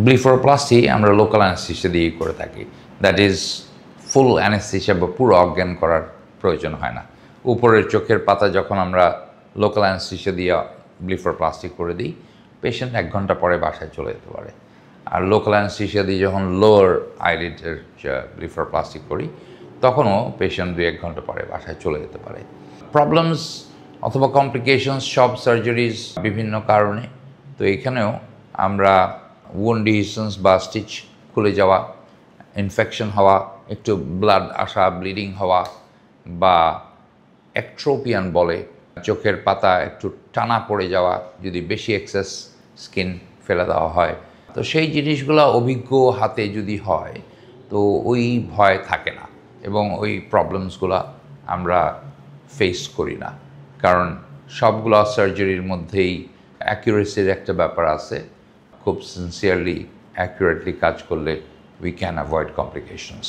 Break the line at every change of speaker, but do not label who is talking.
ব্লিফারোপ্লাস্টি আমরা local anaesthesia দিয়েই করে থাকি। দ্যাট ইজ ফুল অ্যানেস্থেসিয়া বা পুরো অজ্ঞান করার প্রয়োজন হয় না। উপরের চোখের পাতা যখন আমরা লোকাল অ্যানেস্থেসিয়া দিয়ে ব্লিফারোপ্লাস্টি করে দিই, পেশেন্ট 1 ঘন্টা পরে বাসায় চলে যেতে পারে। আর লোকাল অ্যানেস্থেসিয়া দিয়ে যখন লোয়ার আইলিডের ব্লিফারোপ্লাস্টি করি, তখনও পেশেন্ট 2-1 ঘন্টা পরে বাসায় চলে যেতে পারে। প্রবলেমস অথবা কমপ্লিকেশনস সব সার্জারিজ বিভিন্ন কারণে। তো এখানেও আমরা ওয়ান্ড ডিহিশনস বা স্টিচ খুলে যাওয়া, ইনফেকশন হওয়া, একটু ব্লাড আসা, ব্লিডিং হওয়া, বা অ্যাট্রোপিয়ান বলে চোখের পাতা একটু টানা পড়ে যাওয়া যদি বেশি এক্সেস স্কিন ফেলে দেওয়া হয়, তো সেই জিনিসগুলো অভিজ্ঞ হাতে যদি হয় তো ওই ভয় থাকে না এবং ওই প্রবলেমসগুলো আমরা ফেস করি না। কারণ সবগুলো সার্জারির মধ্যেই অ্যাকুরেসির একটা ব্যাপার আছে। খুব সিনসিয়ারলি অ্যাকুরেটলি কাজ করলে উই ক্যান অ্যাভয়েড কমপ্লিকেশনস।